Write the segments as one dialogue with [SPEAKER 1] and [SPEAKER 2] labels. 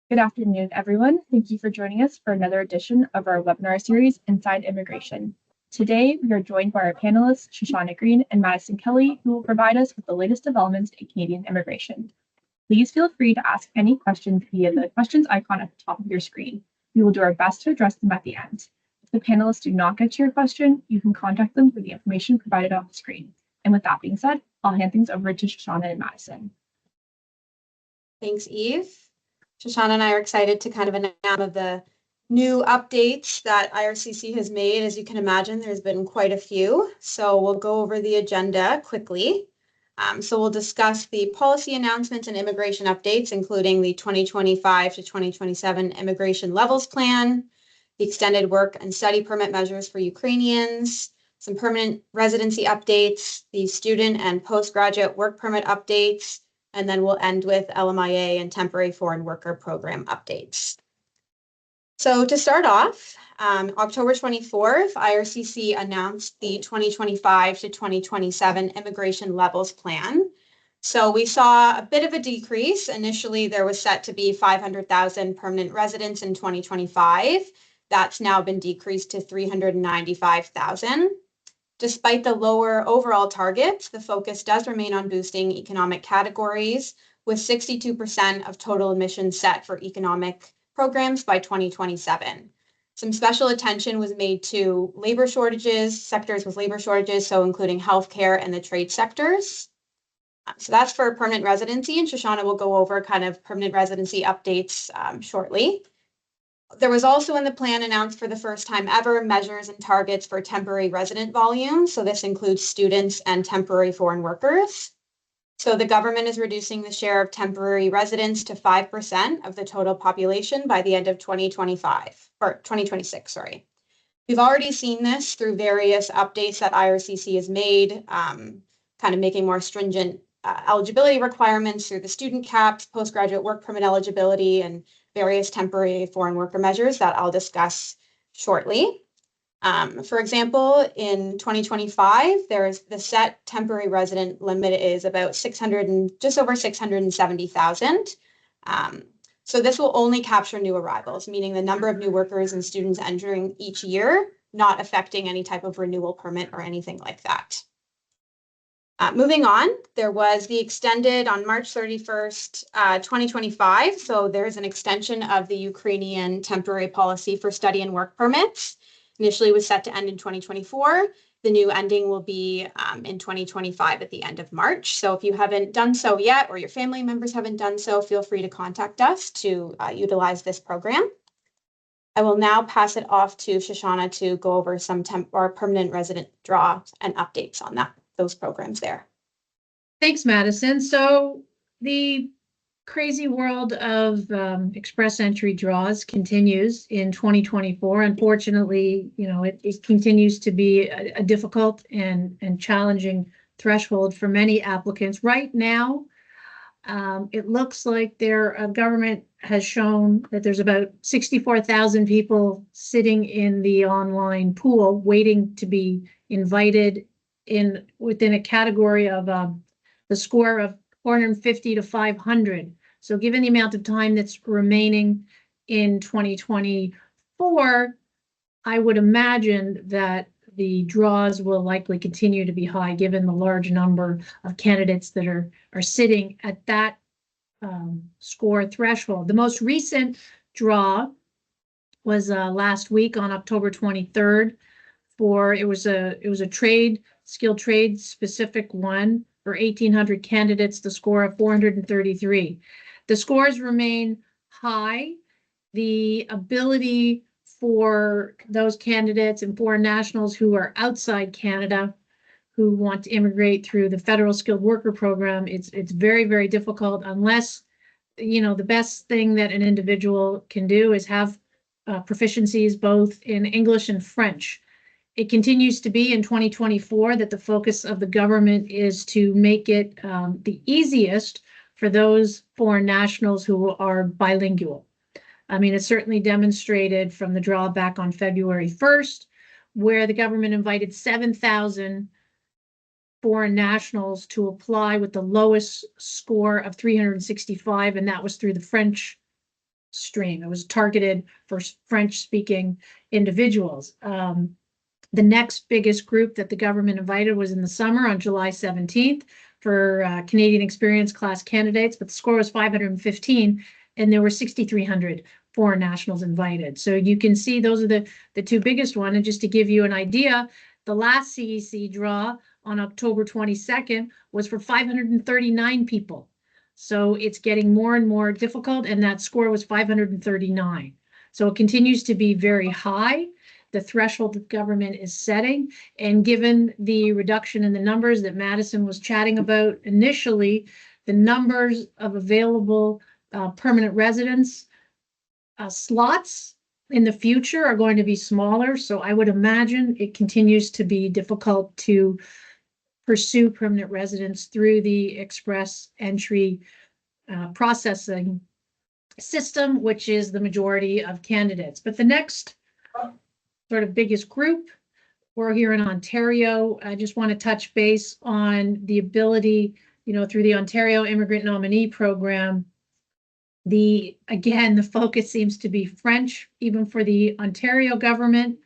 [SPEAKER 1] Good afternoon, everyone. Thank you for joining us for another edition of our webinar series, Inside Immigration. Today, we are joined by our panelists, Shoshana Green and Madison Kelly, who will provide us with the latest developments in Canadian immigration. Please feel free to ask any questions via the questions icon at the top of your screen. We will do our best to address them at the end. If the panelists do not get to your question, you can contact them through the information provided on the screen. And with that being said, I'll hand things over to Shoshana and Madison.
[SPEAKER 2] Thanks, Eve. Shoshana and I are excited to kind of announce the new updates that IRCC has made. As you can imagine, there's been quite a few. So we'll go over the agenda quickly. So we'll discuss the policy announcements and immigration updates, including the 2025 to 2027 Immigration Levels Plan, the extended work and study permit measures for Ukrainians, some permanent residency updates, the student and postgraduate work permit updates, and then we'll end with LMIA and temporary foreign worker program updates. So to start off, October 24th, IRCC announced the 2025 to 2027 Immigration Levels Plan. So we saw a bit of a decrease. Initially, there was set to be 500,000 permanent residents in 2025. That's now been decreased to 395,000. Despite the lower overall targets, the focus does remain on boosting economic categories, with 62% of total admissions set for economic programs by 2027. Some special attention was made to labor shortages, sectors with labor shortages, so including healthcare and the trade sectors. So that's for permanent residency, and Shoshana will go over kind of permanent residency updates shortly. There was also in the plan announced for the first time ever measures and targets for temporary resident volume. So this includes students and temporary foreign workers. So the government is reducing the share of temporary residents to 5% of the total population by the end of 2026, sorry. We've already seen this through various updates that IRCC has made, kind of making more stringent eligibility requirements through the student caps, postgraduate work permit eligibility, and various temporary foreign worker measures that I'll discuss shortly. For example, in 2025, there's the set temporary resident limit is about just over 670,000. So this will only capture new arrivals, meaning the number of new workers and students entering each year, not affecting any type of renewal permit or anything like that. Moving on, there was the extended on March 31st, 2025. So there's an extension of the Ukrainian temporary policy for study and work permits. Initially was set to end in 2024. The new ending will be in 2025 at the end of March. So if you haven't done so yet, or your family members haven't done so, feel free to contact us to utilize this program. I will now pass it off to Shoshana to go over some permanent resident draws and updates on those programs there.
[SPEAKER 3] Thanks, Madison. So the crazy world of express entry draws continues in 2024. Unfortunately, it continues to be a difficult and challenging threshold for many applicants. Right now, it looks like their government has shown that there's about 64,000 people sitting in the online pool waiting to be invited within a category of the score of 450 to 500. So given the amount of time that's remaining in 2024, I would imagine that the draws will likely continue to be high given the large number of candidates that are sitting at that score threshold. The most recent draw was last week on October 23rd. It was a skilled trade specific one for 1,800 candidates, the score of 433. The scores remain high. The ability for those candidates and foreign nationals who are outside Canada, who want to immigrate through the federal skilled worker program, it's very, very difficult unless, the best thing that an individual can do is have proficiencies both in English and French. It continues to be in 2024 that the focus of the government is to make it the easiest for those foreign nationals who are bilingual. I mean, it's certainly demonstrated from the drawback on February 1st, where the government invited 7,000 foreign nationals to apply with the lowest score of 365, and that was through the French stream. It was targeted for French-speaking individuals. The next biggest group that the government invited was in the summer on July 17th for Canadian experience class candidates, but the score was 515, and there were 6,300 foreign nationals invited. So you can see those are the two biggest ones. And just to give you an idea, the last CEC draw on October 22nd was for 539 people. So it's getting more and more difficult, and that score was 539. So it continues to be very high, the threshold that government is setting. And given the reduction in the numbers that Madison was chatting about initially, the numbers of available permanent residence slots in the future are going to be smaller. So I would imagine it continues to be difficult to pursue permanent residence through the express entry processing system, which is the majority of candidates. But the next sort of biggest group, we're here in Ontario. I just want to touch base on the ability, through the Ontario Immigrant Nominee Program. Again, the focus seems to be French, even for the Ontario government.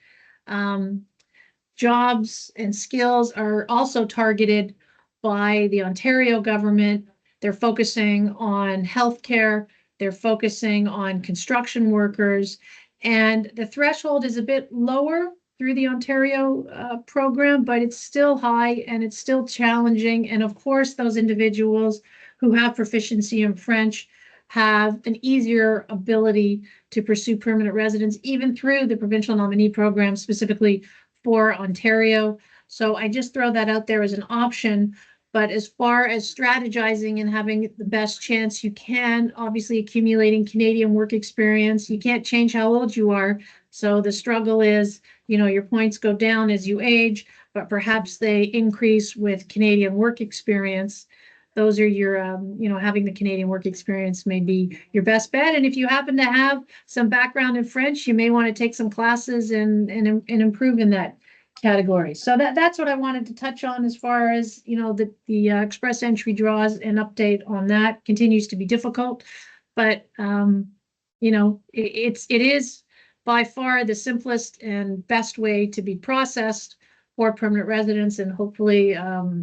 [SPEAKER 3] Jobs and skills are also targeted by the Ontario government. They're focusing on healthcare. They're focusing on construction workers. And the threshold is a bit lower through the Ontario program, but it's still high and it's still challenging. And of course, those individuals who have proficiency in French have an easier ability to pursue permanent residence, even through the provincial nominee program, specifically for Ontario. So I just throw that out there as an option. But as far as strategizing and having the best chance you can, obviously accumulating Canadian work experience, you can't change how old you are. So the struggle is, your points go down as you age, but perhaps they increase with Canadian work experience. Those are your, having the Canadian work experience may be your best bet. And if you happen to have some background in French, you may want to take some classes and improve in that category. So that's what I wanted to touch on as far as, the express entry draws. An update on that continues to be difficult, but, it is by far the simplest and best way to be processed for permanent residents, and hopefully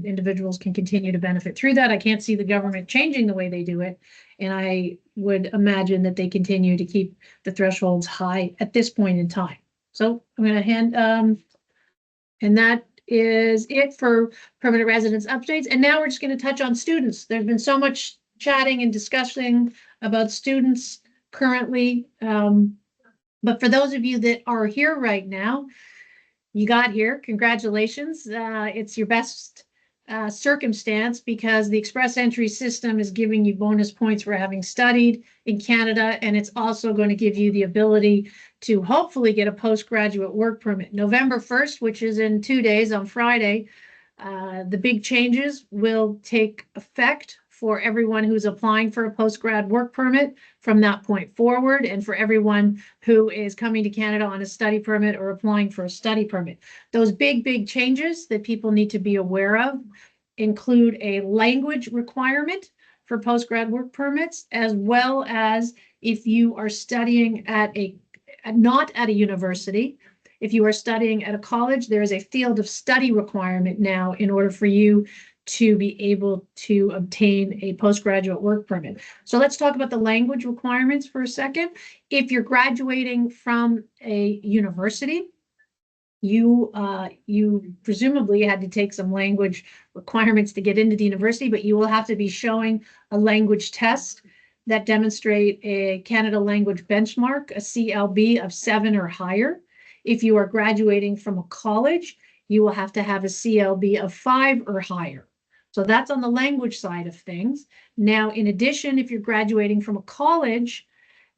[SPEAKER 3] individuals can continue to benefit through that. I can't see the government changing the way they do it, and I would imagine that they continue to keep the thresholds high at this point in time. So I'm going to hand, and that is it for permanent residence updates. And now we're just going to touch on students. There's been so much chatting and discussing about students currently, but for those of you that are here right now, you got here. Congratulations. It's your best circumstance, because the express entry system is giving you bonus points for having studied in Canada, and it's also going to give you the ability to hopefully get a postgraduate work permit. November 1st, which is in 2 days on Friday, the big changes will take effect for everyone who's applying for a postgrad work permit from that point forward, and for everyone who is coming to Canada on a study permit or applying for a study permit. Those big changes that people need to be aware of include a language requirement for postgrad work permits, as well as if you are studying not at a university. If you are studying at a college, there is a field of study requirement now in order for you to be able to obtain a postgraduate work permit. So let's talk about the language requirements for a second. If you're graduating from a university, you presumably had to take some language requirements to get into the university, but you will have to be showing a language test that demonstrate a Canada language benchmark, a CLB of 7 or higher. If you are graduating from a college, you will have to have a CLB of 5 or higher. So that's on the language side of things. Now, in addition, if you're graduating from a college,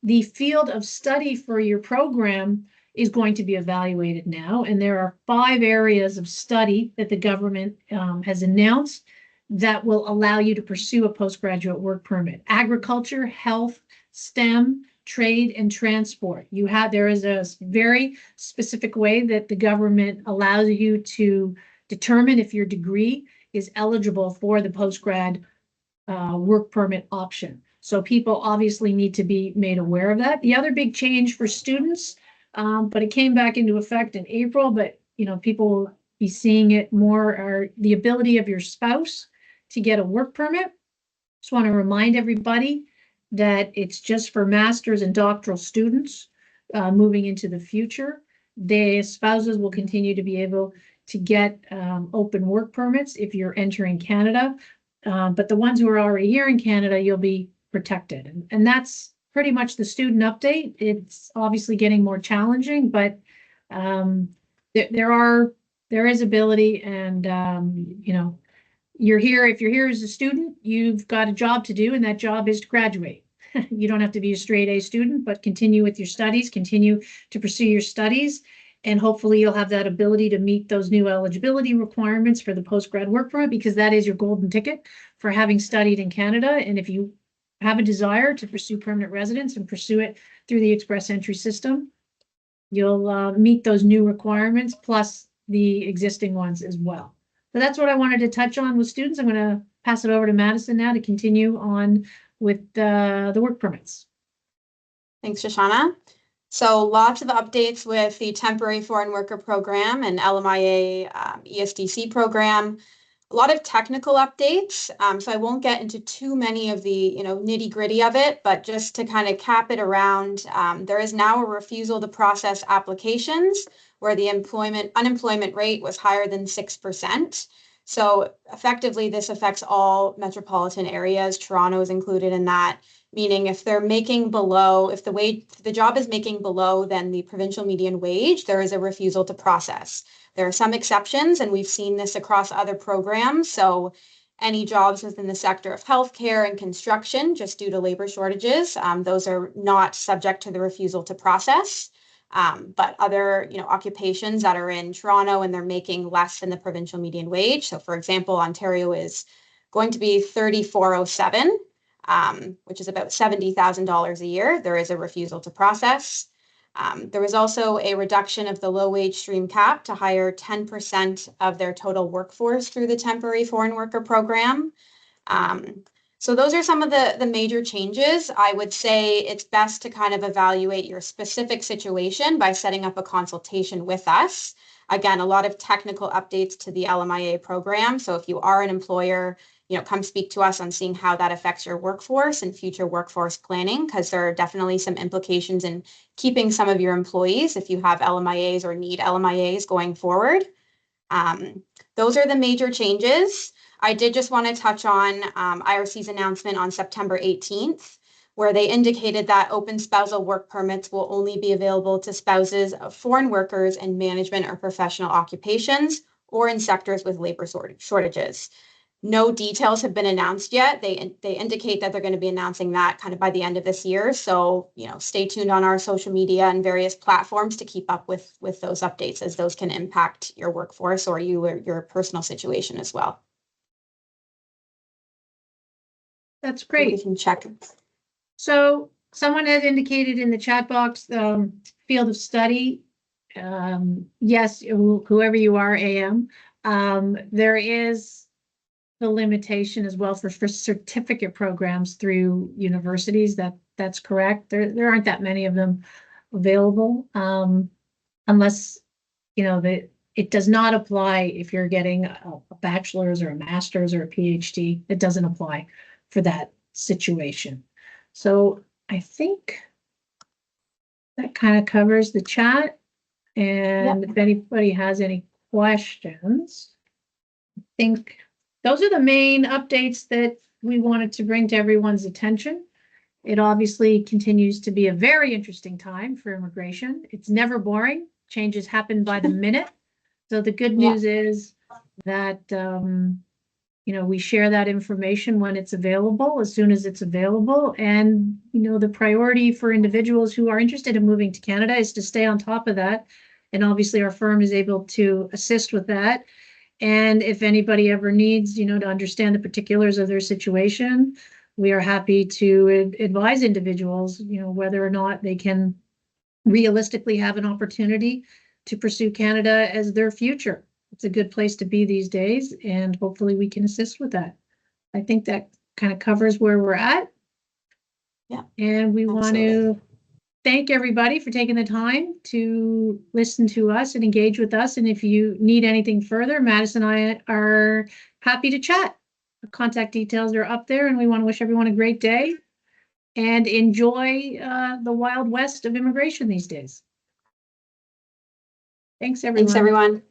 [SPEAKER 3] the field of study for your program is going to be evaluated now. And there are 5 areas of study that the government has announced that will allow you to pursue a postgraduate work permit: agriculture, health, STEM, trade, and transport. There is a very specific way that the government allows you to determine if your degree is eligible for the postgrad work permit option. So people obviously need to be made aware of that. The other big change for students, but it came back into effect in April, but people will be seeing it more, are the ability of your spouse to get a work permit. Just want to remind everybody that it's just for master's and doctoral students moving into the future. Their spouses will continue to be able to get open work permits if you're entering Canada. But the ones who are already here in Canada, you'll be protected. And that's pretty much the student update. It's obviously getting more challenging, but there is ability, and you're here. If you're here as a student, you've got a job to do, and that job is to graduate. You don't have to be a straight A student, but continue with your studies, continue to pursue your studies, and hopefully you'll have that ability to meet those new eligibility requirements for the post-grad work permit, because that is your golden ticket for having studied in Canada. And if you have a desire to pursue permanent residence and pursue it through the express entry system, you'll meet those new requirements plus the existing ones as well. So that's what I wanted to touch on with students. I'm going to pass it over to Madison now to continue on with the work permits.
[SPEAKER 2] Thanks, Shoshana. So lots of updates with the temporary foreign worker program and LMIA ESDC program. A lot of technical updates. So I won't get into too many of the nitty gritty of it, but just to kind of cap it around, there is now a refusal to process applications where the unemployment rate was higher than 6%. So effectively, this affects all metropolitan areas. Toronto is included in that, meaning if they're making below, if the job is making below than the provincial median wage, there is a refusal to process. There are some exceptions, and we've seen this across other programs. So any jobs within the sector of healthcare and construction, just due to labor shortages, those are not subject to the refusal to process. But other occupations that are in Toronto and they're making less than the provincial median wage. So for example, Ontario is going to be 3407, which is about $70,000 a year. There is a refusal to process. There was also a reduction of the low wage stream cap to hire 10% of their total workforce through the temporary foreign worker program. So those are some of the major changes. I would say it's best to kind of evaluate your specific situation by setting up a consultation with us. Again, a lot of technical updates to the LMIA program. So if you are an employer, come speak to us on seeing how that affects your workforce and future workforce planning, because there are definitely some implications in keeping some of your employees if you have LMIAs or need LMIAs going forward. Those are the major changes. I did just want to touch on IRC's announcement on September 18th, where they indicated that open spousal work permits will only be available to spouses of foreign workers in management or professional occupations or in sectors with labor shortages. No details have been announced yet. They indicate that they're going to be announcing that kind of by the end of this year. So, stay tuned on our social media and various platforms to keep up with those updates, as those can impact your workforce or your personal situation as well.
[SPEAKER 3] That's great.
[SPEAKER 2] We can check.
[SPEAKER 3] So someone had indicated in the chat box, field of study. Yes, whoever you are, AM. There is the limitation as well for certificate programs through universities. That's correct. There aren't that many of them available, unless it does not apply if you're getting a bachelor's or a master's or a PhD. It doesn't apply for that situation. So I think that kind of covers the chat. And If anybody has any questions, I think those are the main updates that we wanted to bring to everyone's attention. It obviously continues to be a very interesting time for immigration. It's never boring. Changes happen by the minute. So the good news is that we share that information when it's available, as soon as it's available. And, the priority for individuals who are interested in moving to Canada is to stay on top of that. And obviously our firm is able to assist with that. And if anybody ever needs, to understand the particulars of their situation, we are happy to advise individuals, whether or not they can realistically have an opportunity to pursue Canada as their future. It's a good place to be these days, and hopefully we can assist with that. I think that kind of covers where we're at.
[SPEAKER 2] Yeah,
[SPEAKER 3] And we want
[SPEAKER 2] absolutely.
[SPEAKER 3] to thank everybody for taking the time to listen to us and engage with us. And if you need anything further, Madison and I are happy to chat. The contact details are up there, and we want to wish everyone a great day and enjoy the wild west of immigration these days. Thanks, everyone.
[SPEAKER 2] Thanks, everyone.